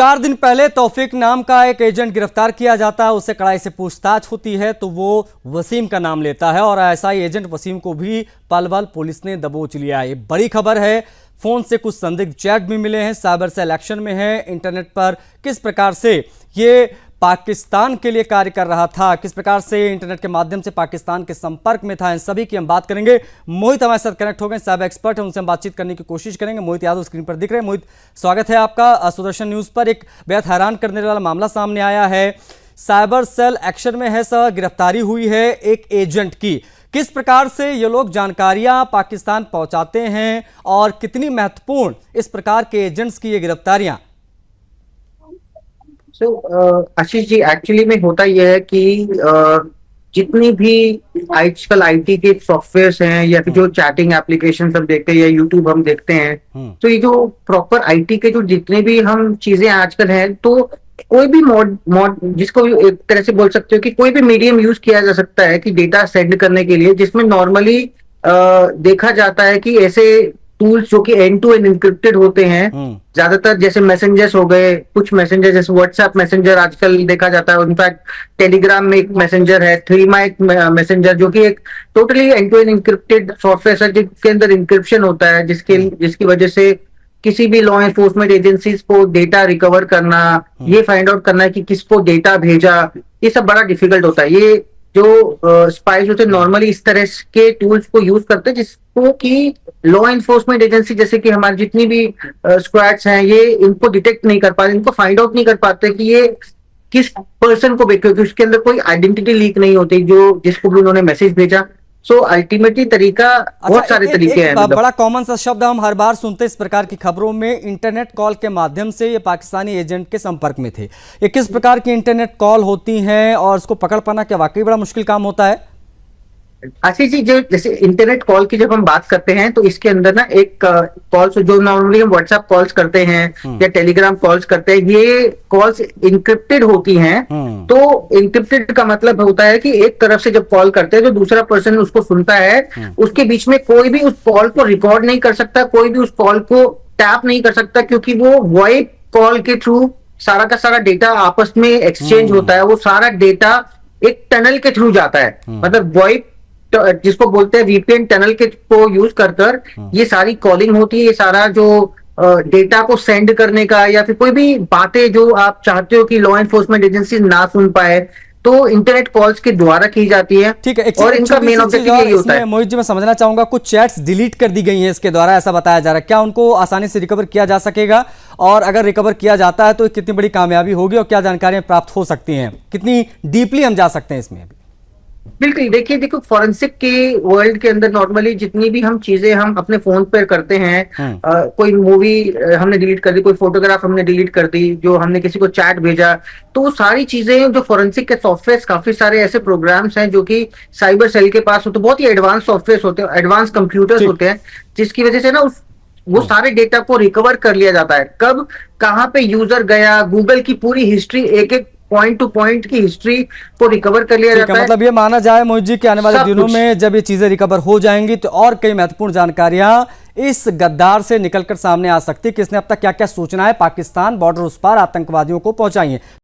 4 दिन पहले तौफीक नाम का एक एजेंट गिरफ्तार किया जाता है। उससे कड़ाई से पूछताछ होती है तो वो वसीम का नाम लेता है और ऐसा ही एजेंट वसीम को भी पलवल पुलिस ने दबोच लिया। ये बड़ी खबर है। फोन से कुछ संदिग्ध चैट भी मिले हैं। साइबर सेल एक्शन में है। इंटरनेट पर किस प्रकार से ये पाकिस्तान के लिए कार्य कर रहा था, किस प्रकार से इंटरनेट के माध्यम से पाकिस्तान के संपर्क में था, इन सभी की हम बात करेंगे। मोहित हमारे साथ कनेक्ट हो गए, साइबर एक्सपर्ट है, उनसे हम बातचीत करने की कोशिश करेंगे। मोहित यादव स्क्रीन पर दिख रहे हैं। मोहित, स्वागत है आपका सुदर्शन न्यूज पर। एक बेहद हैरान करने वाला मामला सामने आया है। साइबर सेल एक्शन में है सर, गिरफ्तारी हुई है एक एजेंट की। किस प्रकार से ये लोग जानकारियां पाकिस्तान पहुंचाते हैं और कितनी महत्वपूर्ण इस प्रकार के एजेंट्स की ये गिरफ्तारियां? आशीष जी, एक्चुअली में होता यह है कि जितनी भी आजकल आईटी के सॉफ्टवेयर हैं या फिर जो चैटिंग एप्लीकेशन हम देखते हैं या यूट्यूब हम देखते हैं, तो ये जो प्रॉपर आईटी के जो जितने भी हम चीजें आजकल हैं, तो कोई भी मॉड जिसको एक तरह से बोल सकते हो कि कोई भी मीडियम यूज किया जा सकता है कि डेटा सेंड करने के लिए, जिसमें नॉर्मली देखा जाता है कि ऐसे टूल्स जो कि एंड टू एंड इंक्रिप्टेड होते हैं, ज्यादातर जैसे मैसेंजर्स हो गए, कुछ मैसेंजर जैसे व्हाट्सएप मैसेंजर आजकल देखा जाता है। इनफैक्ट टेलीग्राम में एक मैसेंजर है, थ्रीमा एक मैसेंजर, जो कि एक totally end to end encrypted software है जिसके अंदर इंक्रिप्शन होता है, जिसकी वजह से किसी भी लॉ एनफोर्समेंट एजेंसीज को डेटा रिकवर करना, ये फाइंड आउट करना है कि किसको डेटा भेजा, ये सब बड़ा डिफिकल्ट होता है। ये जो स्पाइस होते हैं नॉर्मली इस तरह के टूल्स को यूज करते हैं जिसको कि लॉ एनफोर्समेंट एजेंसी जैसे कि हमारी जितनी भी स्क्वाड्स हैं, ये इनको डिटेक्ट नहीं कर पाते, इनको फाइंड आउट नहीं कर पाते कि ये किस पर्सन को भेज, क्योंकि उसके अंदर कोई आइडेंटिटी लीक नहीं होती जो जिसको भी उन्होंने मैसेज भेजा। सो अल्टीमेटली तरीका बहुत सारे तरीके हैं। बड़ा कॉमन सा शब्द हम हर बार सुनते हैं इस प्रकार की खबरों में, इंटरनेट कॉल के माध्यम से ये पाकिस्तानी एजेंट के संपर्क में थे। ये किस प्रकार की इंटरनेट कॉल होती हैं और इसको पकड़ पाना क्या वाकई बड़ा मुश्किल काम होता है? आशीष जी, जो जैसे इंटरनेट कॉल की जब हम बात करते हैं तो इसके अंदर ना एक कॉल्स जो नॉर्मली हम व्हाट्सएप कॉल्स करते हैं या टेलीग्राम कॉल्स करते हैं, ये कॉल्स इंक्रिप्टेड होती हैं। तो इंक्रिप्टेड का मतलब होता है कि एक तरफ से जब कॉल करते हैं तो दूसरा पर्सन उसको सुनता है, उसके बीच में कोई भी उस कॉल को रिकॉर्ड नहीं कर सकता, कोई भी उस कॉल को टैप नहीं कर सकता, क्योंकि वो वॉइस कॉल के थ्रू सारा का सारा डेटा आपस में एक्सचेंज होता है। वो सारा डेटा एक टनल के थ्रू जाता है, मतलब वॉइस जिसको बोलते हैं वीपीएन टनल के को यूज कर ये सारी कॉलिंग होती है। ये सारा जो डेटा को सेंड करने का या फिर कोई भी बातें जो आप चाहते हो कि लॉ एनफोर्समेंट एजेंसी ना सुन पाए, तो इंटरनेट कॉल्स के द्वारा की जाती है। ठीक है, और इनका मेन ऑब्जेक्टिव यही होता है। मोहित जी, मैं समझना चाहूंगा, कुछ चैट्स डिलीट कर दी गई हैं इसके द्वारा, ऐसा बताया जा रहा है। क्या उनको आसानी से रिकवर किया जा सकेगा? और अगर रिकवर किया जाता है तो कितनी बड़ी कामयाबी होगी और क्या जानकारियां प्राप्त हो सकती हैं? कितनी डीपली हम जा सकते हैं इसमें? बिल्कुल, देखो फॉरेंसिक के वर्ल्ड के अंदर नॉर्मली जितनी भी हम चीजें हम अपने फोन पर करते हैं, कोई मूवी हमने डिलीट कर दी, कोई फोटोग्राफ हमने डिलीट कर दी, जो हमने किसी को चैट भेजा, तो वो सारी चीजें जो फॉरेंसिक के सॉफ्टवेयर, काफी सारे ऐसे प्रोग्राम्स हैं जो कि साइबर सेल के पास होते हैं, बहुत ही एडवांस सॉफ्टवेयर होते हैं, एडवांस कंप्यूटर्स होते हैं, जिसकी वजह से ना वो सारे डेटा को रिकवर कर लिया जाता है। कब कहाँ पे यूजर गया, गूगल की पूरी हिस्ट्री, एक एक पॉइंट टू पॉइंट की हिस्ट्री को रिकवर कर लिया जाता है। मतलब ये माना जाए मोहित जी कि आने वाले दिनों में जब ये चीजें रिकवर हो जाएंगी तो और कई महत्वपूर्ण जानकारियां इस गद्दार से निकलकर सामने आ सकती है कि इसने अब तक क्या क्या सूचनाएं पाकिस्तान बॉर्डर उस पार आतंकवादियों को पहुंचाई हैं।